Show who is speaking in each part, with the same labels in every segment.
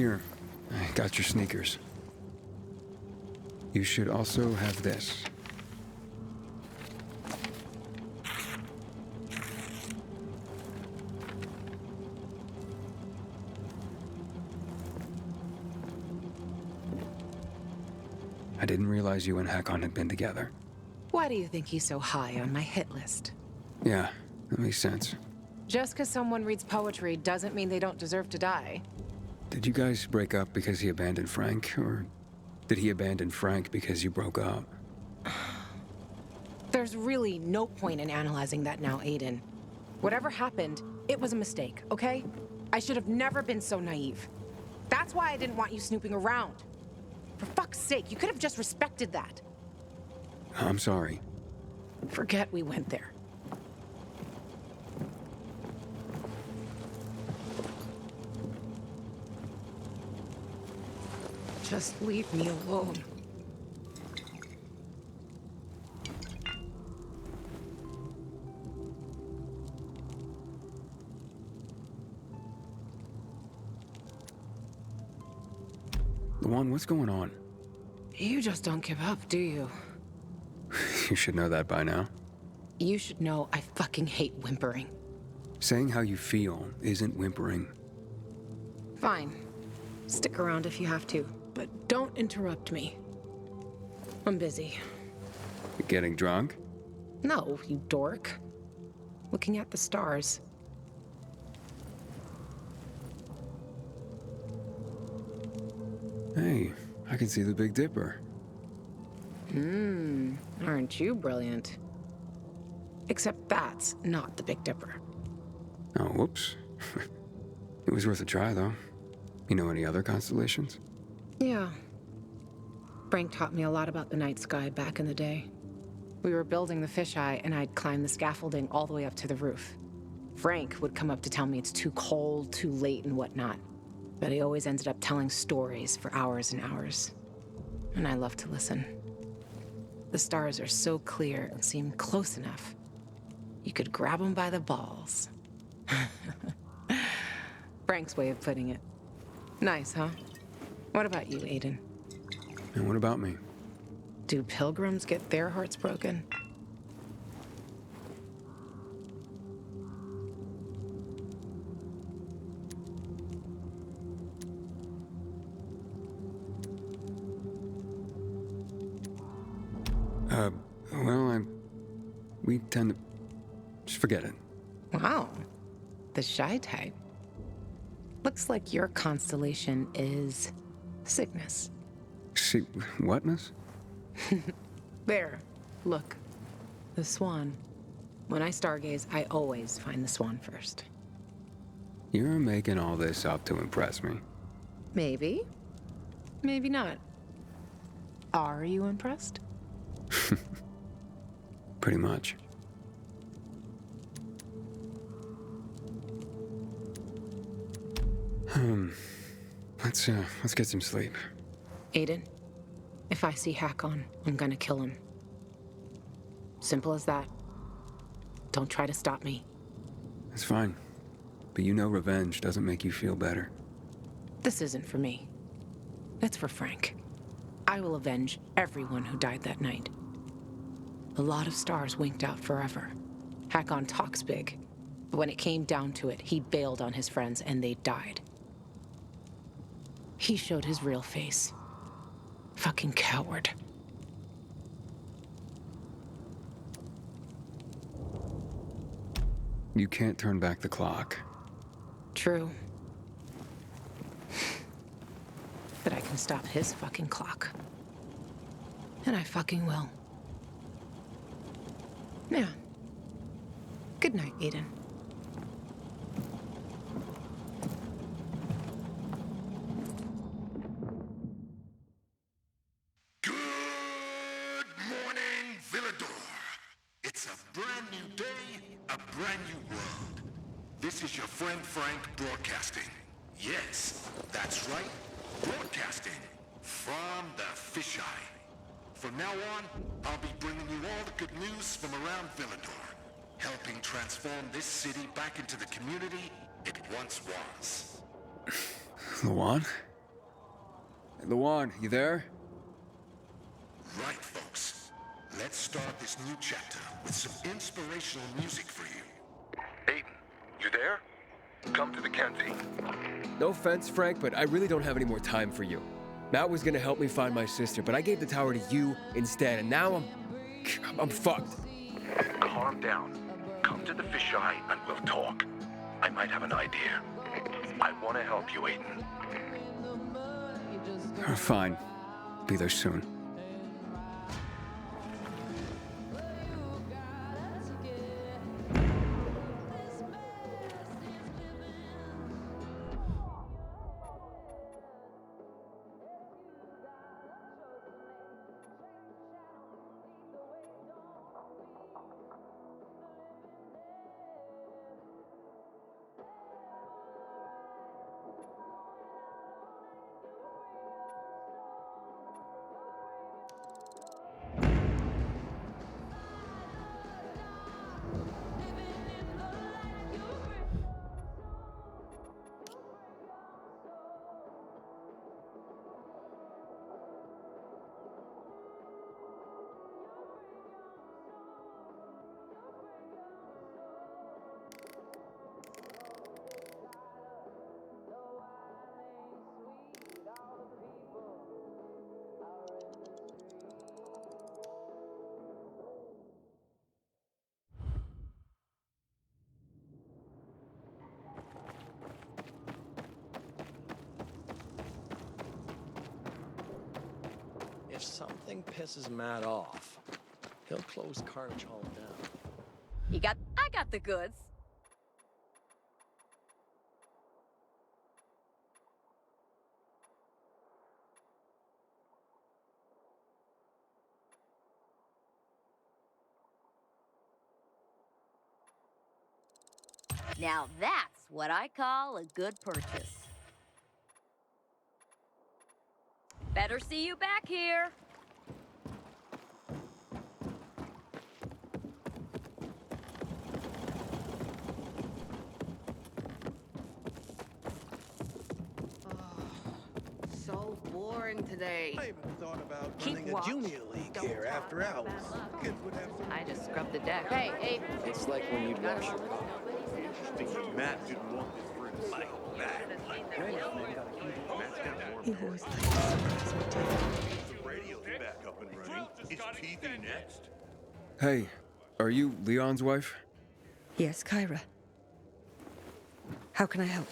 Speaker 1: Here, I got your sneakers. You should also have this. I didn't realize you and Hakon had been together.
Speaker 2: Why do you think he's so high on my hit list?
Speaker 1: Yeah, that makes sense.
Speaker 2: Just because someone reads poetry doesn't mean they don't deserve to die.
Speaker 1: Did you guys break up because he abandoned Frank, or did he abandon Frank because you broke up?
Speaker 2: There's really no point in analyzing that now, Aiden. Whatever happened, it was a mistake, okay? I should have never been so naive. That's why I didn't want you snooping around. For fuck's sake, you could have just respected that.
Speaker 1: I'm sorry.
Speaker 2: Forget we went there. Just leave me alone.
Speaker 1: Lawan, what's going on?
Speaker 2: You just don't give up, do you?
Speaker 1: You should know that by now.
Speaker 2: You should know I fucking hate whimpering.
Speaker 1: Saying how you feel isn't whimpering.
Speaker 2: Fine. Stick around if you have to, but don't interrupt me. I'm busy.
Speaker 1: You getting drunk?
Speaker 2: No, you dork. Looking at the stars.
Speaker 1: Hey, I can see the Big Dipper.
Speaker 2: Aren't you brilliant? Except that's not the Big Dipper.
Speaker 1: Oh, whoops. It was worth a try, though. You know any other constellations?
Speaker 2: Yeah. Frank taught me a lot about the night sky back in the day. We were building the fisheye, and I'd climb the scaffolding all the way up to the roof. Frank would come up to tell me it's too cold, too late, and whatnot. But he always ended up telling stories for hours and hours. And I love to listen. The stars are so clear and seem close enough. You could grab them by the balls. Frank's way of putting it. Nice, huh? What about you, Aiden?
Speaker 1: And what about me?
Speaker 2: Do pilgrims get their hearts broken?
Speaker 1: Well, we tend to... Just forget it.
Speaker 2: Wow. The shy type. Looks like your constellation is sickness.
Speaker 1: See, whatness?
Speaker 2: There. Look. The swan. When I stargaze, I always find the swan first.
Speaker 1: You're making all this up to impress me.
Speaker 2: Maybe. Maybe not. Are you impressed?
Speaker 1: Pretty much. Let's get some sleep.
Speaker 2: Aiden, if I see Hakon, I'm gonna kill him. Simple as that. Don't try to stop me.
Speaker 1: It's fine. But you know revenge doesn't make you feel better.
Speaker 2: This isn't for me. It's for Frank. I will avenge everyone who died that night. A lot of stars winked out forever. Hakon talks big, but when it came down to it, he bailed on his friends and they died. He showed his real face. Fucking coward.
Speaker 1: You can't turn back the clock.
Speaker 2: True. But I can stop his fucking clock. And I fucking will. Yeah. Good night, Aiden.
Speaker 3: Good morning, Villador. It's a brand new day, a brand new world. This is your friend Frank broadcasting. Yes, that's right, broadcasting from the fisheye. From now on, I'll be bringing you all the good news from around Villador, helping transform this city back into the community it once was.
Speaker 1: Lawan? Lawan, you there?
Speaker 3: Right, folks. Let's start this new chapter with some inspirational music for you.
Speaker 4: Aiden, you there? Come to the canteen.
Speaker 1: No offense, Frank, but I really don't have any more time for you. Matt was gonna help me find my sister, but I gave the tower to you instead, and now I'm fucked.
Speaker 4: Calm down. Come to the fisheye and we'll talk. I might have an idea. I want to help you, Aiden.
Speaker 1: Fine. Be there soon.
Speaker 5: If something pisses Matt off, he'll close Carnage Hall down.
Speaker 6: I got the goods. Now that's what I call a good purchase. Better see you back here.
Speaker 7: So boring today.
Speaker 8: I even thought about
Speaker 7: Keep
Speaker 8: running a
Speaker 7: watch.
Speaker 8: junior league
Speaker 7: Don't
Speaker 8: here
Speaker 7: talk
Speaker 8: after
Speaker 7: about
Speaker 8: hours.
Speaker 7: bad luck.
Speaker 8: Kids would have some.
Speaker 7: I just scrubbed the deck. Hey, Abe.
Speaker 5: It's like when you'd wash your car.
Speaker 8: Interesting. Matt didn't want this for himself. Like that.
Speaker 9: He always likes
Speaker 8: The radio's back up and running. Is TV next?
Speaker 1: Hey, are you Leon's wife?
Speaker 9: Yes, Kyra. How can I help?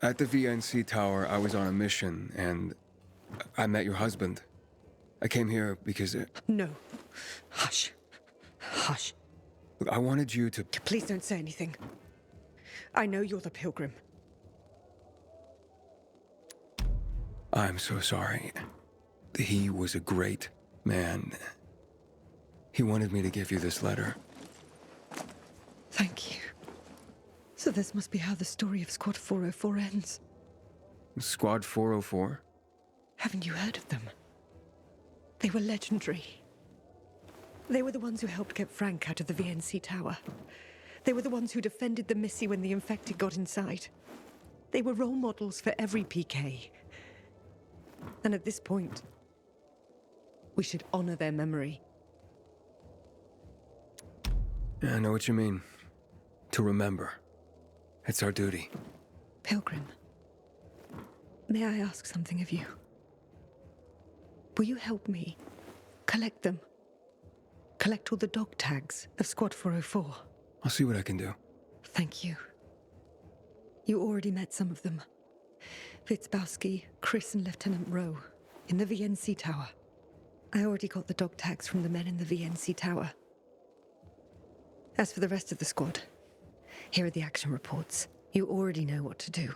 Speaker 1: At the VNC tower, I was on a mission, and I met your husband. I came here because
Speaker 9: No. Hush. Hush.
Speaker 1: look, I wanted you to...
Speaker 9: Please don't say anything. I know you're the pilgrim.
Speaker 1: I'm so sorry. He was a great man. He wanted me to give you this letter.
Speaker 9: Thank you. So this must be how the story of Squad 404 ends.
Speaker 1: Squad 404?
Speaker 9: Haven't you heard of them? They were legendary. They were the ones who helped get Frank out of the VNC tower. They were the ones who defended the Missy when the infected got inside. They were role models for every PK. And at this point, we should honor their memory.
Speaker 1: Yeah, I know what you mean. To remember. It's our duty.
Speaker 9: Pilgrim, may I ask something of you? Will you help me collect them? Collect all the dog tags of Squad 404?
Speaker 1: I'll see what I can do.
Speaker 9: Thank you. You already met some of them. Fitzbowski, Chris, and Lieutenant Rowe in the VNC tower. I already got the dog tags from the men in the VNC tower. As for the rest of the squad, here are the action reports. You already know what to do.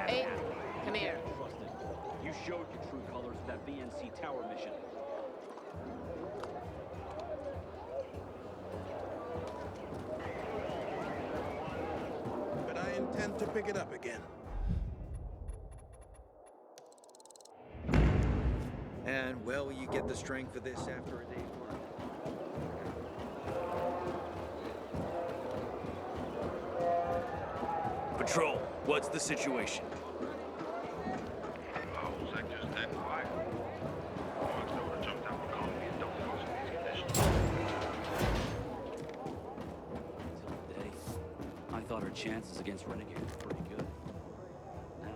Speaker 7: Abe, come here.
Speaker 10: You showed your true colors at that VNC tower mission.
Speaker 8: tend to pick it up again.
Speaker 11: And where will you get the strength for this after a day's work?
Speaker 10: Patrol, what's the situation? I thought our chances against Renegade were pretty good.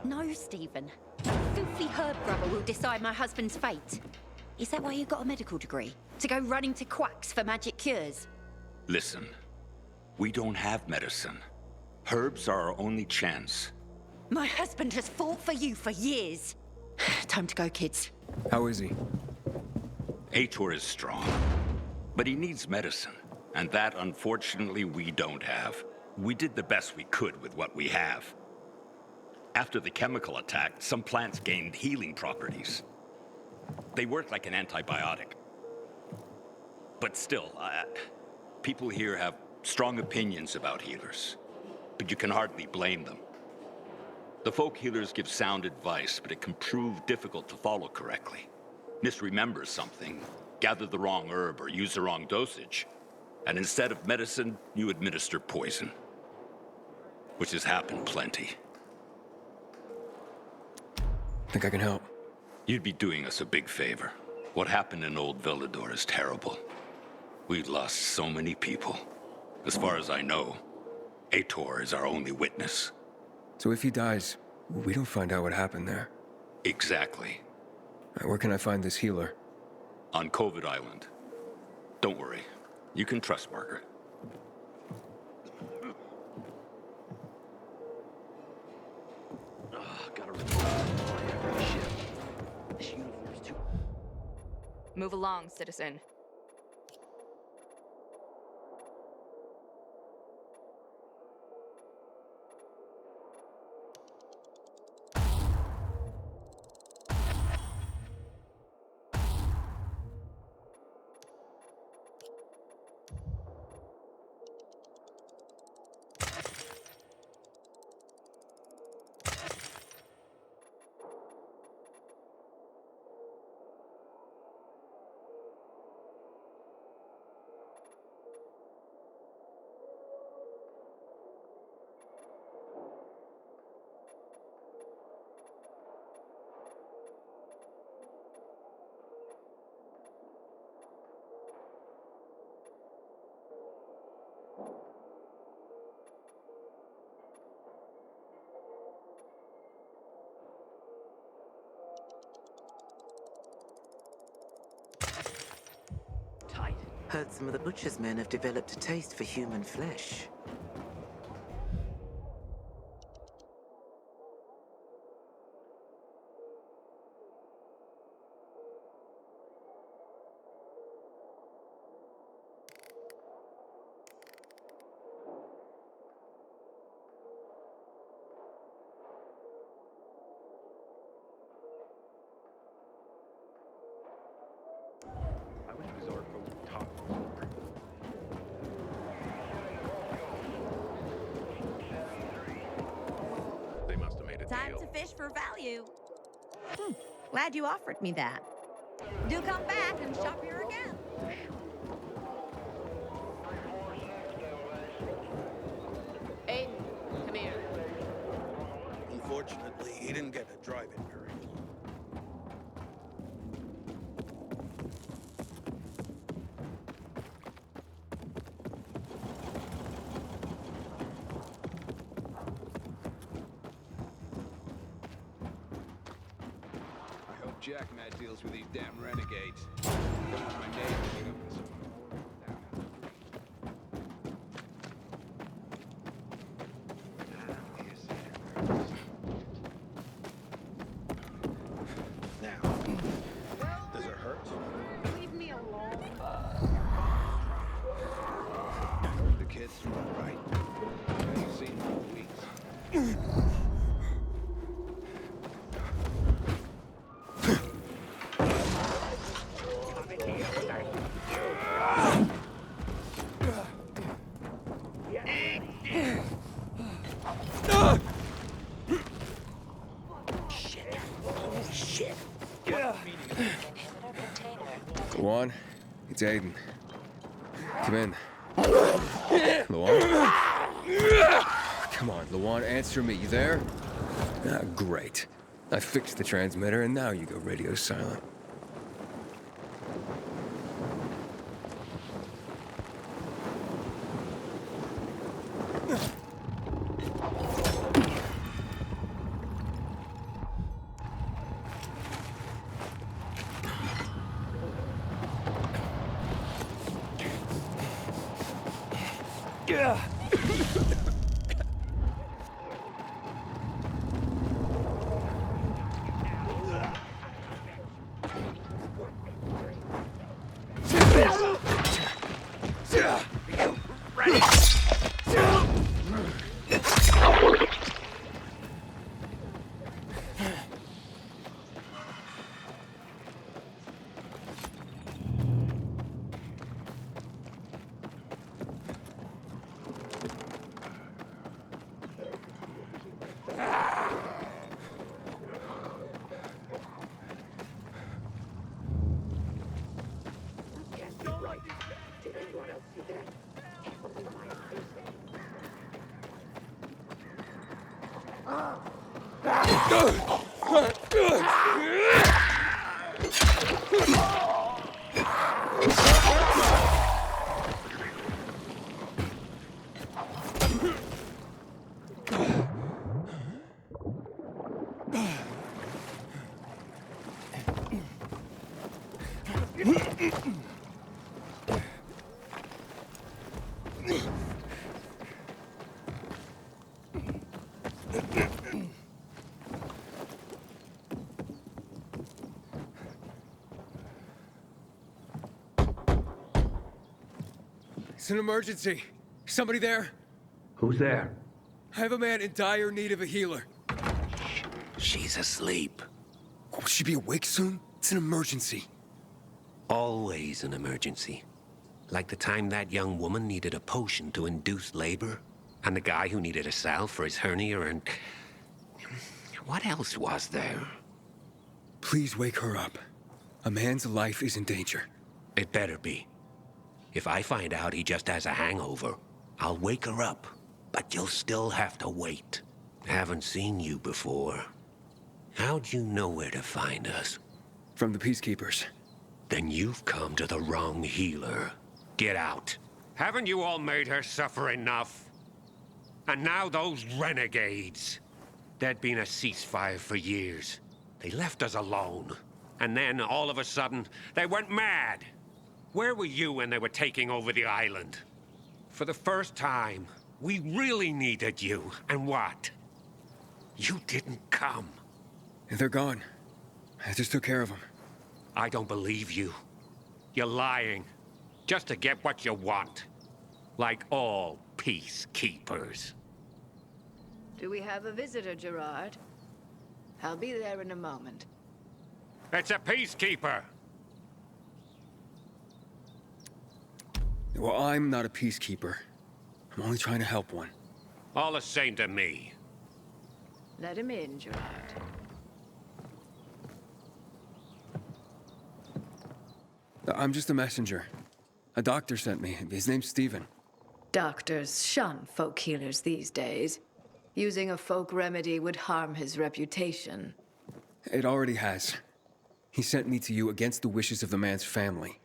Speaker 6: No, Stephen. No filthy herb grubber will decide my husband's fate. Is that why you got a medical degree? To go running to quacks for magic cures?
Speaker 4: Listen, we don't have medicine. Herbs are our only chance.
Speaker 6: My husband has fought for you for years. Time to go, kids.
Speaker 1: How is he?
Speaker 4: Ator is strong, but he needs medicine, and that, unfortunately, we don't have. We did the best we could with what we have. After the chemical attack, some plants gained healing properties. They work like an antibiotic. But still, people here have strong opinions about healers, but you can hardly blame them. The folk healers give sound advice, but it can prove difficult to follow correctly. Misremember something, gather the wrong herb, or use the wrong dosage, and instead of medicine, you administer poison. Which has happened plenty.
Speaker 1: Think I can help?
Speaker 4: You'd be doing us a big favor. What happened in Old Villador is terrible. We've lost so many people. As far as I know, Ator is our only witness.
Speaker 1: So if he dies, we don't find out what happened there.
Speaker 4: Exactly.
Speaker 1: Where can I find this healer?
Speaker 4: On COVID Island. Don't worry. You can trust Margaret.
Speaker 10: Gotta report every shift. This uniform's too...
Speaker 12: Move along, citizen.
Speaker 13: Heard some of the butcher's men have developed a taste for human flesh.
Speaker 4: I wish Bizarre Coat would talk. They must have made a
Speaker 6: Time
Speaker 4: deal.
Speaker 6: to fish for value. Glad you offered me that. Do come back and shop here again.
Speaker 7: Aiden, come here.
Speaker 8: Unfortunately, he didn't get to drive it very long.
Speaker 14: I hope Jack Matt deals with these damn renegades. Don't want my name to get up in some
Speaker 8: Now, does it hurt?
Speaker 7: Leave me alone.
Speaker 14: The kids are all right. I ain't seen them in weeks.
Speaker 1: It's Aiden. Come in. Lawan? Come on, Lawan, answer me. You there? Ah, great. I fixed the transmitter, and now you go radio silent. It's an emergency. Somebody there?
Speaker 15: Who's there?
Speaker 1: I have a man in dire need of a healer.
Speaker 15: She's asleep.
Speaker 1: Will she be awake soon? It's an emergency.
Speaker 15: Always an emergency. Like the time that young woman needed a potion to induce labor, and the guy who needed a salve for his hernia, and... what else was there?
Speaker 1: Please wake her up. A man's life is in danger.
Speaker 15: It better be. If I find out he just has a hangover, I'll wake her up, but you'll still have to wait. Haven't seen you before. How'd you know where to find us?
Speaker 1: From the Peacekeepers.
Speaker 15: Then you've come to the wrong healer. Get out. Haven't you all made her suffer enough? And now those renegades. There'd been a ceasefire for years. They left us alone. And then, all of a sudden, they went mad. Where were you when they were taking over the island? For the first time, we really needed you. And what? You didn't come.
Speaker 1: They're gone. I just took care of them.
Speaker 15: I don't believe you. You're lying. Just to get what you want. Like all peacekeepers.
Speaker 7: Do we have a visitor, Gerard? I'll be there in a moment.
Speaker 15: It's a peacekeeper!
Speaker 1: Well, I'm not a peacekeeper. I'm only trying to help one.
Speaker 15: All the same to me.
Speaker 7: Let him in, Gerard.
Speaker 1: I'm just a messenger. A doctor sent me. His name's Stephen.
Speaker 7: Doctors shun folk healers these days. Using a folk remedy would harm his reputation.
Speaker 1: It already has. He sent me to you against the wishes of the man's family.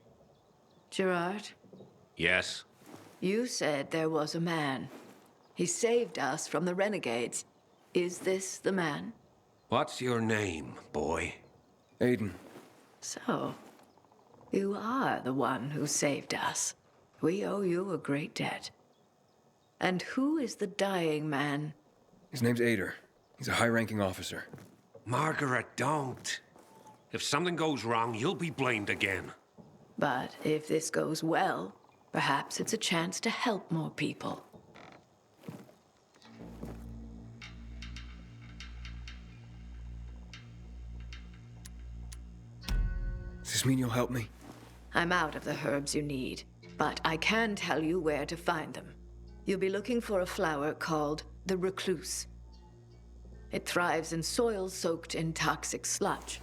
Speaker 7: Gerard?
Speaker 15: Yes?
Speaker 7: You said there was a man. He saved us from the renegades. Is this the man?
Speaker 15: What's your name, boy?
Speaker 1: Aiden.
Speaker 7: So, you are the one who saved us. We owe you a great debt. And who is the dying man?
Speaker 1: His name's Ader. He's a high-ranking officer.
Speaker 15: Margaret, don't. If something goes wrong, you'll be blamed again.
Speaker 7: But if this goes well, perhaps it's a chance to help more people.
Speaker 1: Does this mean you'll help me?
Speaker 7: I'm out of the herbs you need, but I can tell you where to find them. You'll be looking for a flower called the recluse. It thrives in soil soaked in toxic sludge.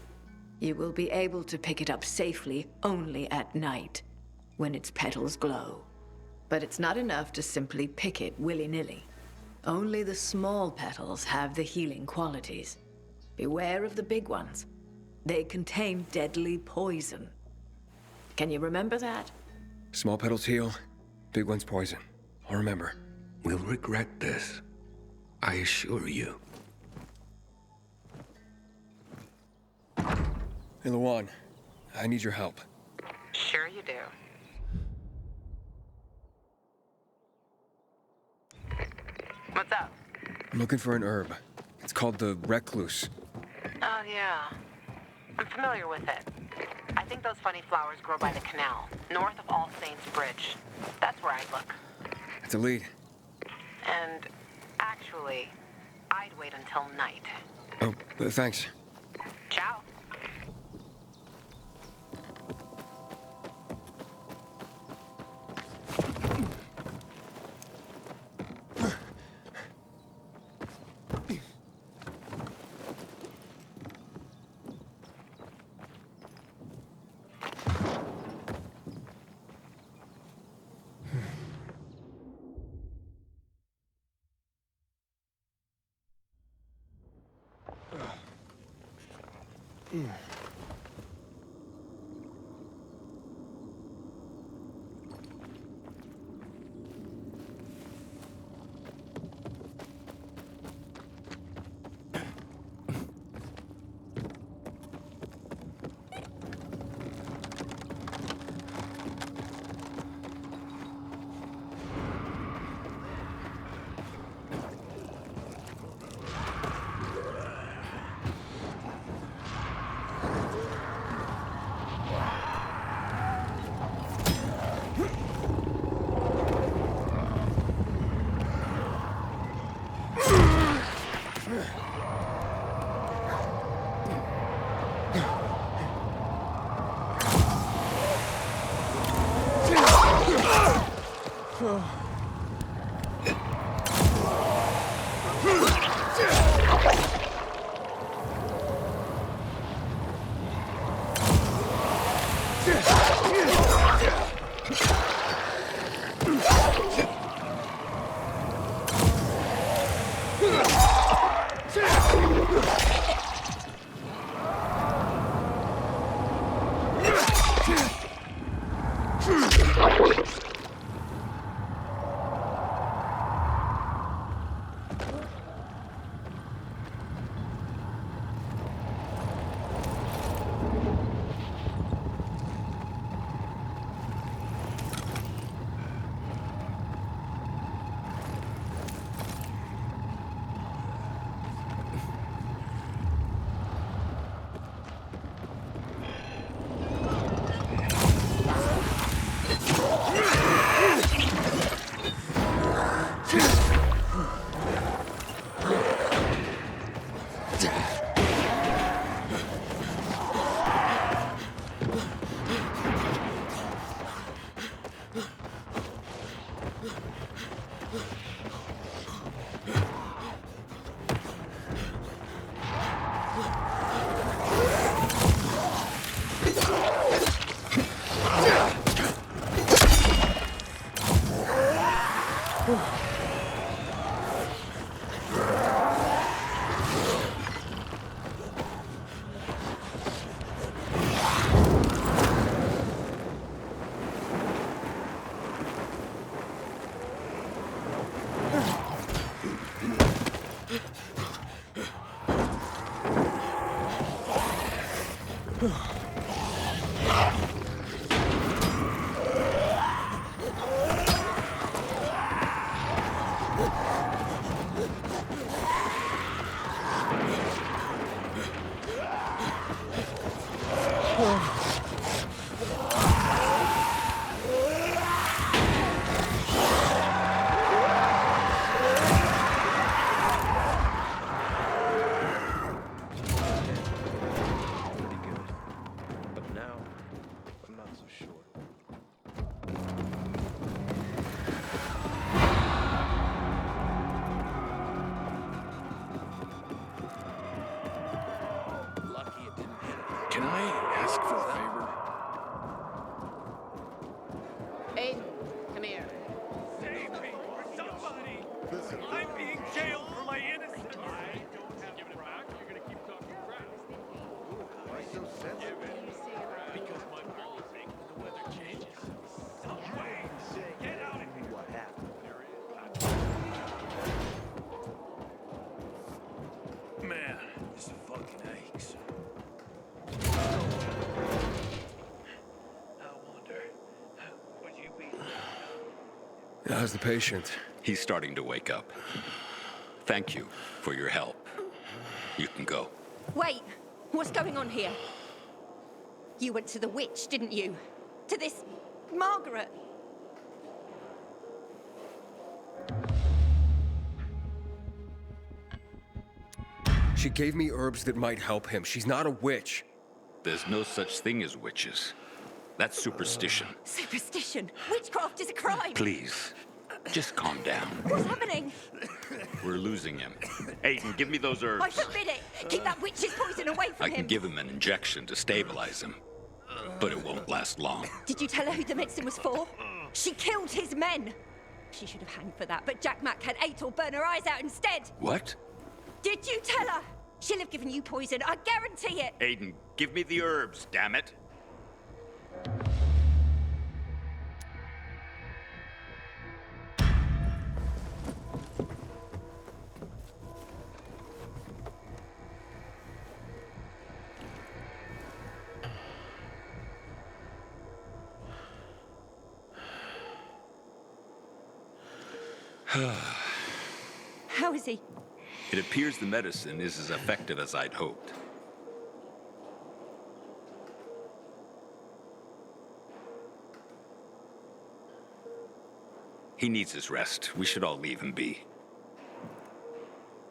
Speaker 7: You will be able to pick it up safely only at night. when its petals glow. But it's not enough to simply pick it willy-nilly. Only the small petals have the healing qualities. Beware of the big ones. They contain deadly poison. Can you remember that?
Speaker 1: Small petals heal, big ones poison. I'll remember.
Speaker 15: We'll regret this. I assure you.
Speaker 1: Hey, Lawan. I need your help.
Speaker 13: Sure you do. What's up?
Speaker 1: I'm looking for an herb. It's called the recluse.
Speaker 13: Oh, yeah. I'm familiar with it. I think those funny flowers grow by the canal, north of All Saints Bridge. That's where I'd look.
Speaker 1: It's a lead.
Speaker 13: And actually, I'd wait until night.
Speaker 1: Oh, thanks.
Speaker 13: Ciao.
Speaker 14: Can I ask for a favor?
Speaker 1: How's the patient?
Speaker 4: He's starting to wake up. Thank you for your help. You can go.
Speaker 6: Wait, what's going on here? You went to the witch, didn't you? To this Margaret.
Speaker 1: She gave me herbs that might help him. She's not a witch.
Speaker 4: There's no such thing as witches. That's superstition.
Speaker 6: Superstition? Witchcraft is a crime!
Speaker 4: Please, just calm down.
Speaker 6: What's happening?
Speaker 4: We're losing him. Aiden, give me those herbs.
Speaker 6: I forbid it! Keep that witch's poison away from
Speaker 4: I
Speaker 6: him!
Speaker 4: can give him an injection to stabilize him, but it won't last long.
Speaker 6: Did you tell her who the medicine was for? She killed his men! She should have hanged for that, but Jack Mack had Atel burn her eyes out instead!
Speaker 4: What?
Speaker 6: Did you tell her? She'll have given you poison, I guarantee it!
Speaker 4: Aiden, give me the herbs, damn it!
Speaker 6: How is he?
Speaker 4: It appears the medicine is as effective as I'd hoped. He needs his rest. We should all leave him be.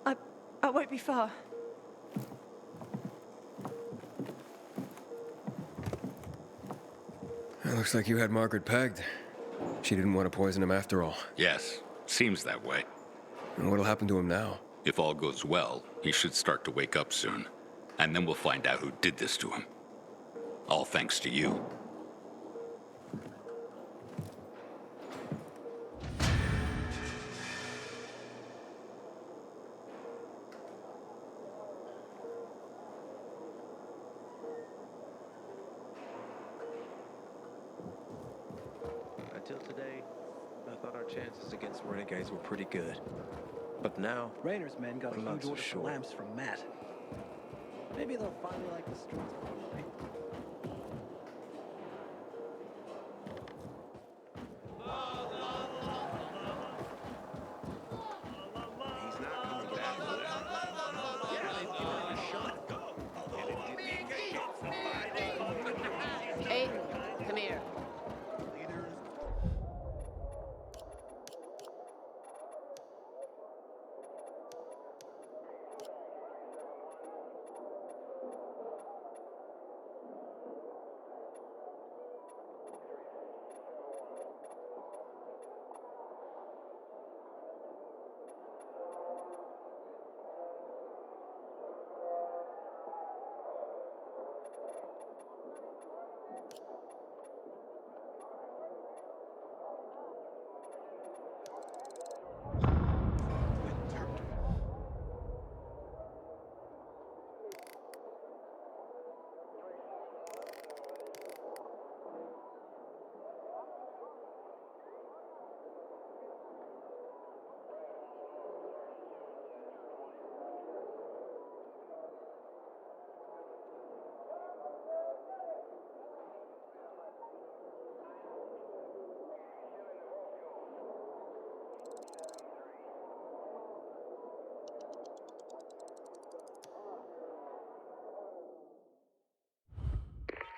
Speaker 6: I won't be far.
Speaker 1: It looks like you had Margaret pegged. She didn't want to poison him after all.
Speaker 4: Yes, seems that way.
Speaker 1: And what'll happen to him now?
Speaker 4: If all goes well, he should start to wake up soon. And then we'll find out who did this to him. All thanks to you.
Speaker 5: Until today, I thought our chances against renegades were pretty good. But now,
Speaker 16: Rayner's men got a
Speaker 5: I'm not
Speaker 16: huge
Speaker 5: so
Speaker 16: order
Speaker 5: sure.
Speaker 16: for lamps from Matt. Maybe they'll finally like the streets properly.
Speaker 8: He's not coming back. Yeah, they've given him a shot. And it didn't mean shit for 5 days.
Speaker 13: Aiden, come here.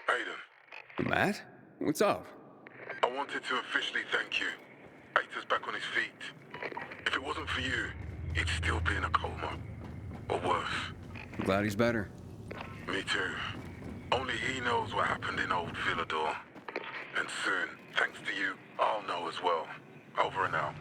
Speaker 3: Aiden,
Speaker 1: Matt? What's up?
Speaker 3: I wanted to officially thank you. Aita's back on his feet. If it wasn't for you, he'd still be in a coma. Or worse.
Speaker 1: I'm glad he's better.
Speaker 3: Me too. Only he knows what happened in old Villador. And soon, thanks to you, I'll know as well. Over and out.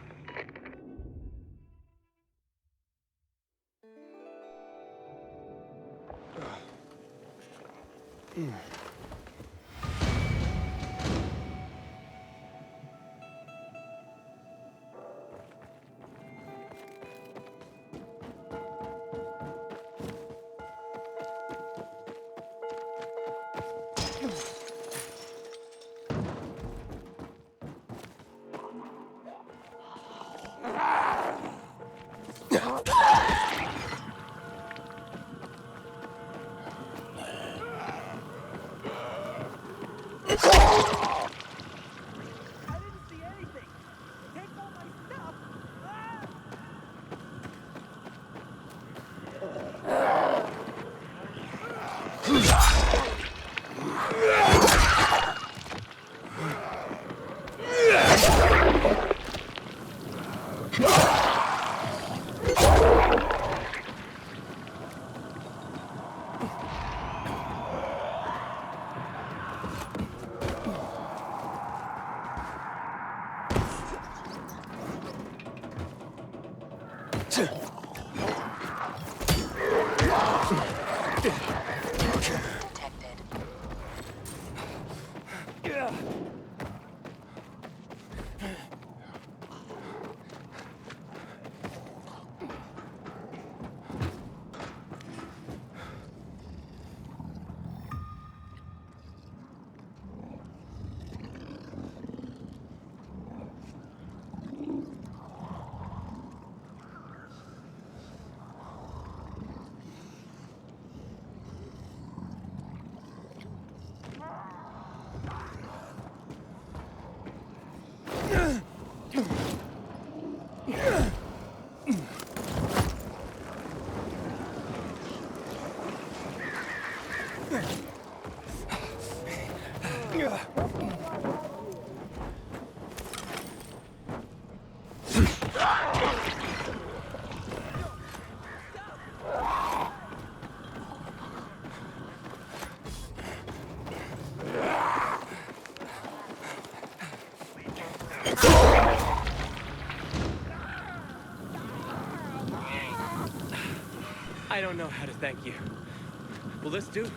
Speaker 16: I don't know how to thank you. Will this do?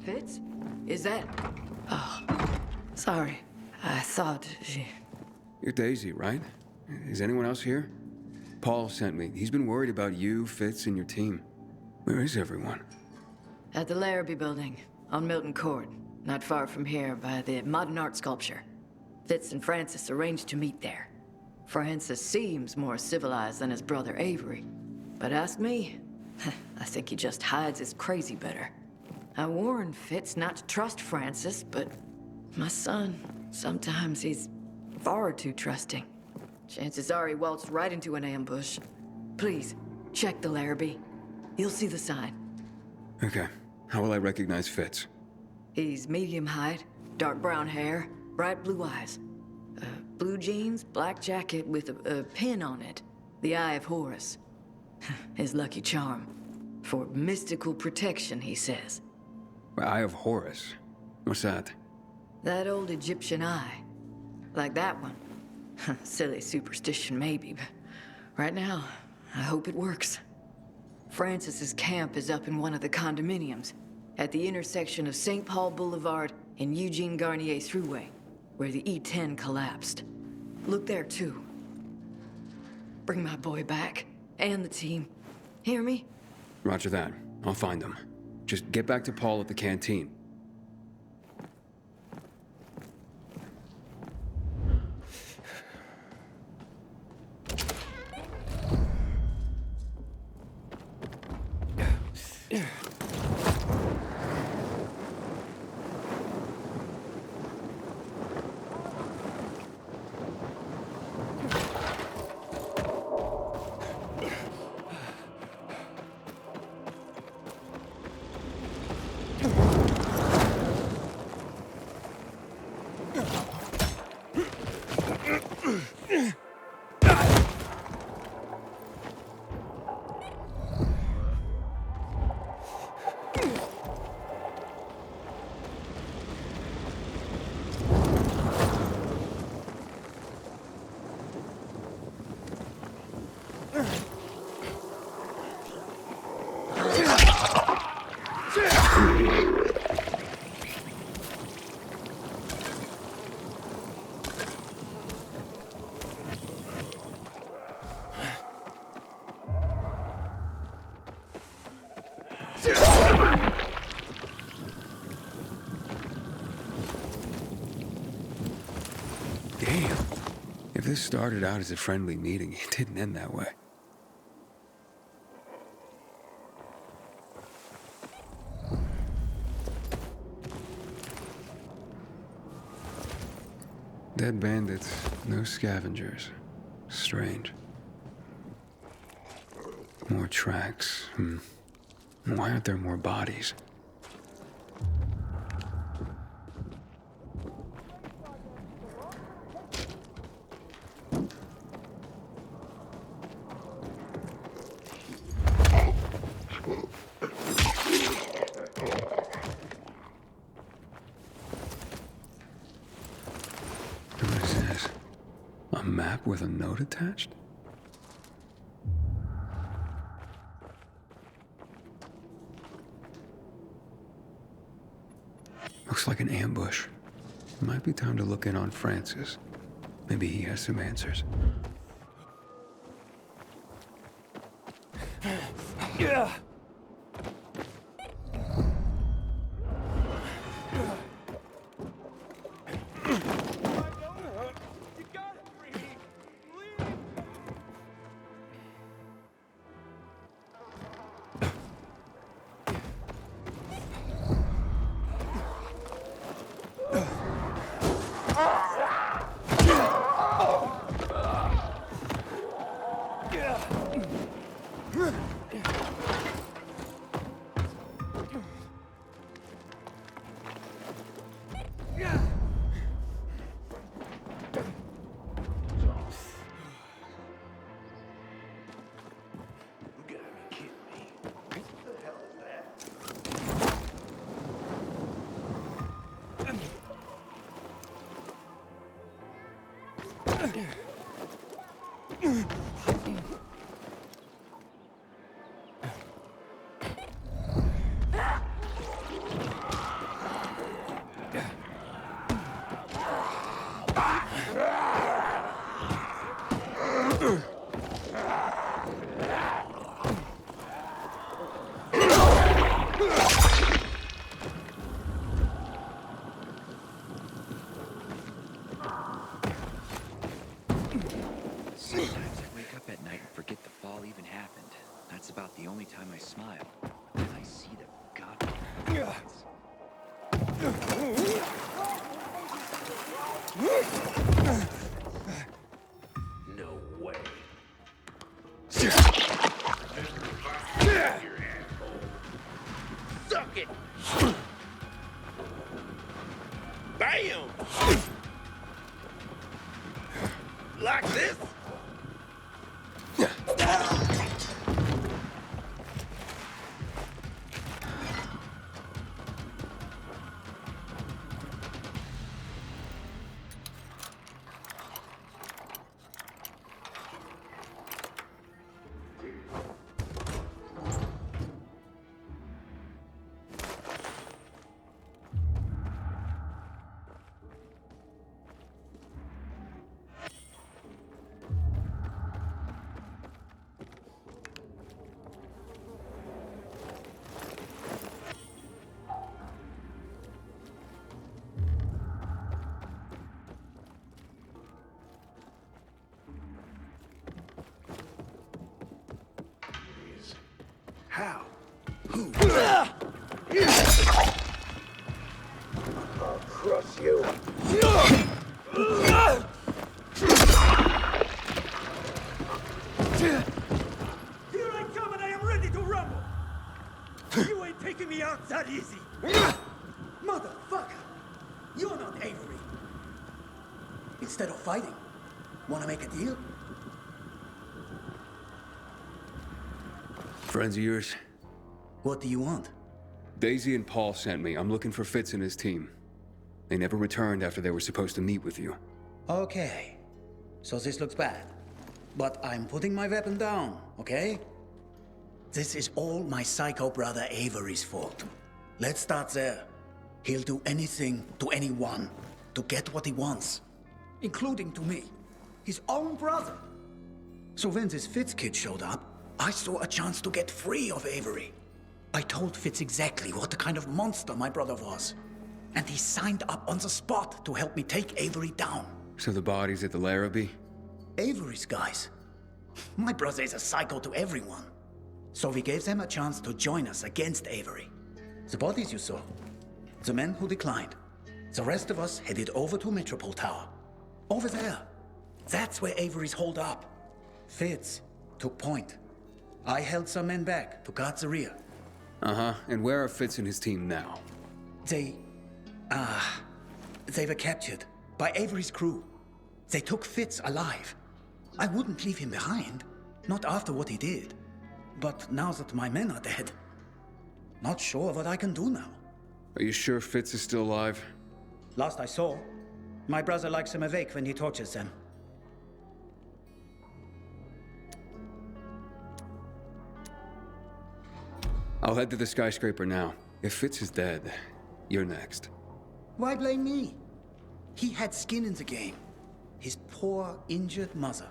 Speaker 7: Fitz? Is that... Oh, sorry. I thought she...
Speaker 1: You're Daisy, right? Is anyone else here? Paul sent me. He's been worried about you, Fitz, and your team. Where is everyone?
Speaker 7: At the Larrabee building, on Milton Court. Not far from here, by the modern art sculpture. Fitz and Francis arranged to meet there. Francis seems more civilized than his brother Avery. But ask me, I think he just hides his crazy better. I warned Fitz not to trust Francis, but my son, sometimes he's far too trusting. Chances are he waltzed right into an ambush. Please, check the Larrabee. You'll see the sign.
Speaker 1: Okay. How will I recognize Fitz?
Speaker 7: He's medium height, dark brown hair, bright blue eyes. Blue jeans, black jacket with a pin on it. The Eye of Horus. His lucky charm. For mystical protection, he says.
Speaker 1: Eye of Horus? What's that?
Speaker 7: That old Egyptian eye. Like that one. Silly superstition, maybe, but right now, I hope it works. Francis's camp is up in one of the condominiums, at the intersection of St. Paul Boulevard and Eugene Garnier Thruway, where the E10 collapsed. Look there, too. Bring my boy back, and the team. Hear me?
Speaker 1: Roger that. I'll find them. Just get back to Paul at the canteen. If this started out as a friendly meeting, it didn't end that way. Dead bandits, no scavengers. Strange. More tracks. Why aren't there more bodies? What is this? A map with a note attached? Looks like an ambush. Might be time to look in on Francis. Maybe he has some answers.
Speaker 17: Yeah.
Speaker 10: Sometimes I wake up at night and forget the fall even happened. That's about the only time I smile. And I see the goddamn lights.
Speaker 8: No way. Suck it! Bam! Like this?
Speaker 3: How? Who? I'll crush you.
Speaker 17: Here I come and I am ready to rumble! You ain't taking me out that easy! Motherfucker! You're not Avery! Instead of fighting, wanna make a deal?
Speaker 1: Friends of yours?
Speaker 17: What do you want?
Speaker 1: Daisy and Paul sent me. I'm looking for Fitz and his team. They never returned after they were supposed to meet with you.
Speaker 17: Okay. So this looks bad. But I'm putting my weapon down, okay? This is all my psycho brother Avery's fault. Let's start there. He'll do anything to anyone to get what he wants. Including to me. His own brother. So when this Fitz kid showed up, I saw a chance to get free of Avery. I told Fitz exactly what the kind of monster my brother was. And he signed up on the spot to help me take Avery down.
Speaker 1: So the body's at the Larrabee?
Speaker 17: Avery's guys. My brother is a psycho to everyone. So we gave them a chance to join us against Avery. The bodies you saw, the men who declined. The rest of us headed over to Metropole Tower. Over there. That's where Avery's holed up. Fitz took point. I held some men back to guard the rear.
Speaker 1: Uh-huh. And where are Fitz and his team now?
Speaker 17: They were captured by Avery's crew. They took Fitz alive. I wouldn't leave him behind. Not after what he did. But now that my men are dead, not sure what I can do now.
Speaker 1: Are you sure Fitz is still alive?
Speaker 17: Last I saw, my brother likes him awake when he tortures them.
Speaker 1: I'll head to the skyscraper now. If Fitz is dead, you're next.
Speaker 17: Why blame me? He had skin in the game. His poor, injured mother.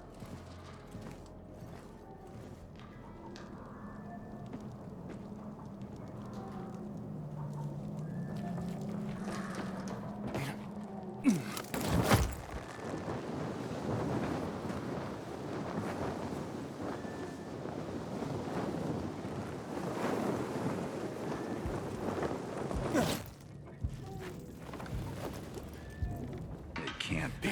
Speaker 10: Can't be.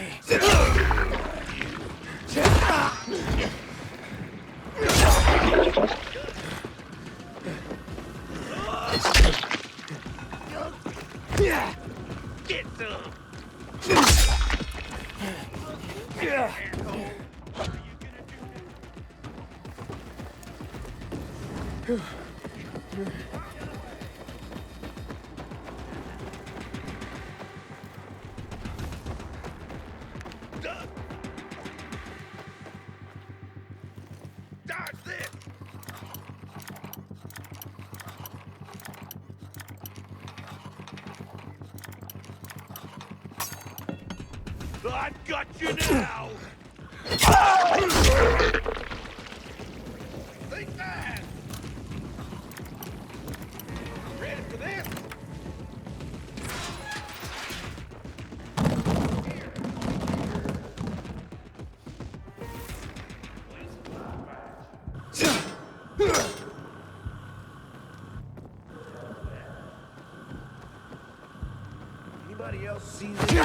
Speaker 8: Get some! Dodge this! I've got you now! Think fast! Ready for this? Anybody else see this?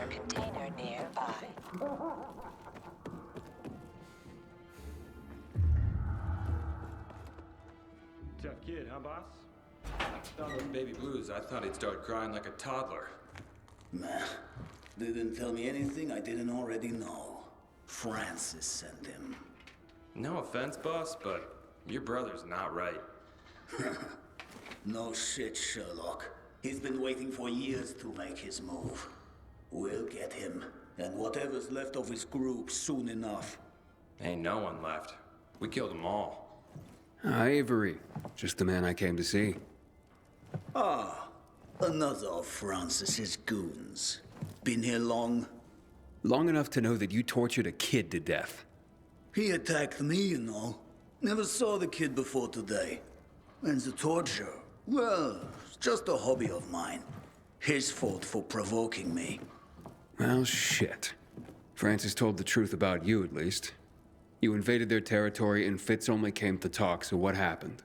Speaker 18: Container nearby.
Speaker 19: Tough kid, huh, boss? Saw those baby blues. I thought he'd start crying like a toddler.
Speaker 17: Nah, they didn't tell me anything I didn't already know. Francis sent him.
Speaker 19: No offense, boss, but your brother's not right.
Speaker 17: No shit, Sherlock. He's been waiting for years to make his move. We'll get him, and whatever's left of his group soon enough.
Speaker 19: Ain't no one left. We killed them all.
Speaker 1: Avery. Just the man I came to see.
Speaker 17: Ah, another of Francis's goons. Been here long?
Speaker 1: Long enough to know that you tortured a kid to death.
Speaker 17: He attacked me, you know. Never saw the kid before today. And the torture, well, it's just a hobby of mine. His fault for provoking me.
Speaker 1: Well, shit. Francis told the truth about you, at least. You invaded their territory and Fitz only came to talk, so what happened?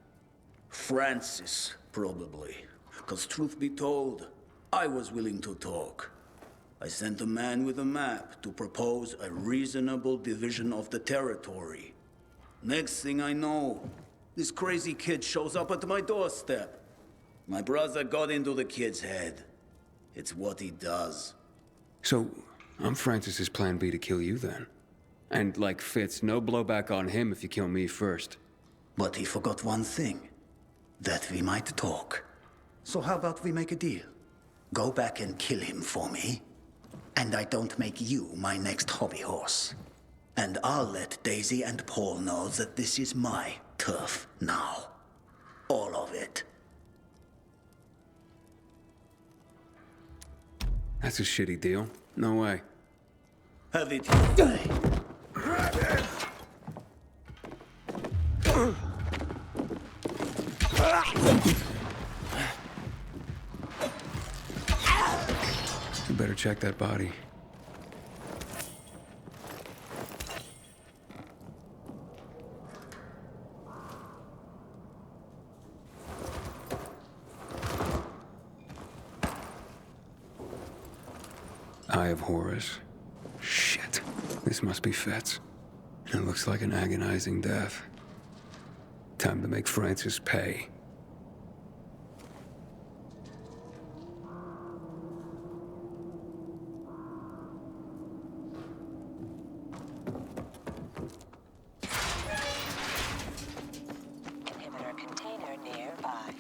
Speaker 17: Francis, probably. 'Cause truth be told, I was willing to talk. I sent a man with a map to propose a reasonable division of the territory. Next thing I know, this crazy kid shows up at my doorstep. My brother got into the kid's head. It's what he does.
Speaker 1: So, I'm Francis's plan B to kill you then. And like Fitz, no blowback on him if you kill me first.
Speaker 17: But he forgot one thing. That we might talk. So how about we make a deal? Go back and kill him for me. And I don't make you my next hobby horse. And I'll let Daisy and Paul know that this is my turf now. All of it.
Speaker 1: That's a shitty deal. No way.
Speaker 17: Have it your way.
Speaker 1: You better check that body. Eye of Horus. Shit. This must be Fitz. It looks like an agonizing death. Time to make Francis pay.
Speaker 18: Inhibitor container nearby.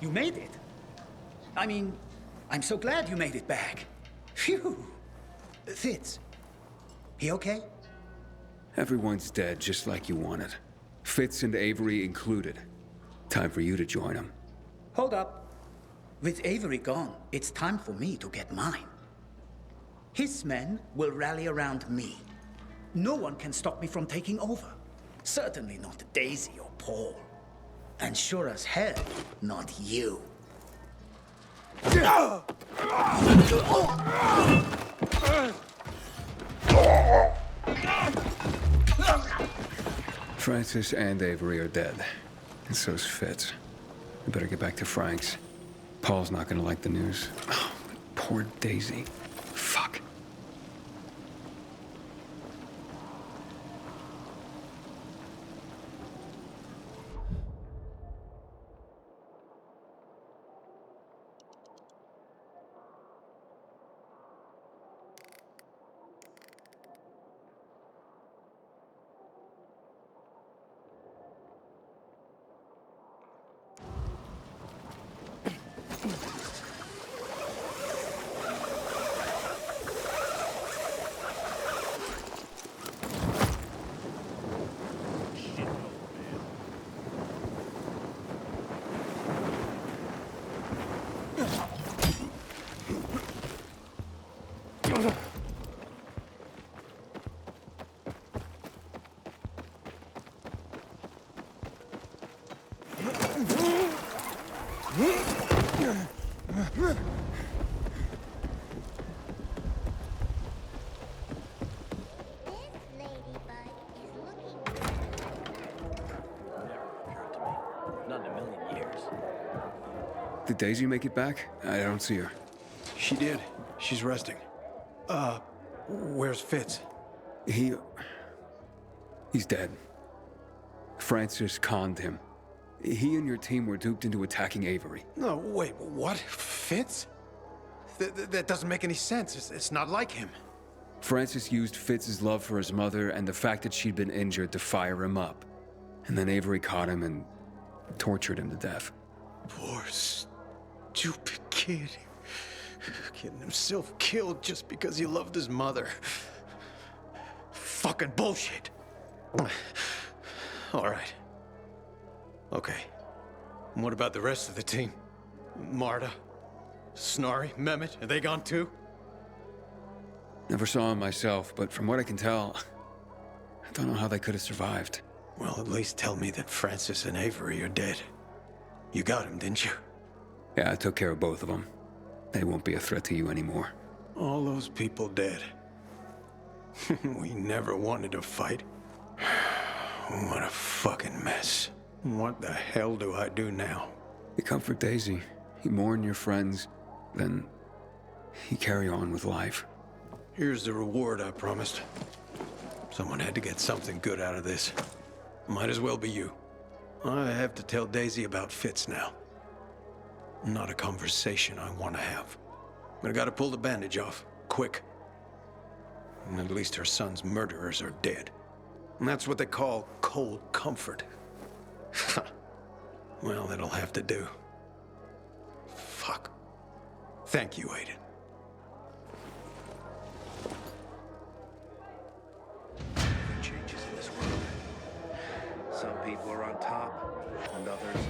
Speaker 17: you made it. I mean, I'm so glad you made it back. Phew. Fitz, he okay?
Speaker 1: Everyone's dead, just like you wanted. Fitz and Avery included. Time for you to join them.
Speaker 17: Hold up. With Avery gone, it's time for me to get mine. His men will rally around me. No one can stop me from taking over. Certainly not Daisy or Paul. And sure as hell, not you.
Speaker 1: Francis and Avery are dead. And so's Fitz. We better get back to Frank's. Paul's not gonna like the news. Oh, poor Daisy. Fuck.
Speaker 5: Not in a million years.
Speaker 1: Did Daisy make it back? I don't see her.
Speaker 20: She did. She's resting. Where's Fitz?
Speaker 1: He's dead. Francis conned him. He and your team were duped into attacking Avery.
Speaker 20: No, wait, what? Fitz? That doesn't make any sense. It's not like him.
Speaker 1: Francis used Fitz's love for his mother and the fact that she'd been injured to fire him up. And then Avery caught him and tortured him to death.
Speaker 20: Poor, stupid kid. Getting himself killed just because he loved his mother. Fucking bullshit. All right. Okay. And what about the rest of the team? Marta, Snarry, Mehmet, are they gone too?
Speaker 1: Never saw him myself, but from what I can tell, I don't know how they could have survived.
Speaker 20: Well, at least tell me that Francis and Avery are dead. You got him, didn't you?
Speaker 1: Yeah, I took care of both of them. They won't be a threat to you anymore.
Speaker 20: All those people dead. We never wanted to fight. What a fucking mess. What the hell do I do now?
Speaker 1: You comfort Daisy. You mourn your friends. Then you carry on with life.
Speaker 20: Here's the reward I promised. Someone had to get something good out of this. Might as well be you. I have to tell Daisy about Fitz now. Not a conversation I want to have. But I gotta pull the bandage off, quick. And at least her son's murderers are dead. And that's what they call cold comfort. Well, that'll have to do. Fuck. Thank you, Aiden.
Speaker 11: Changes in this world. Some people are on top, and others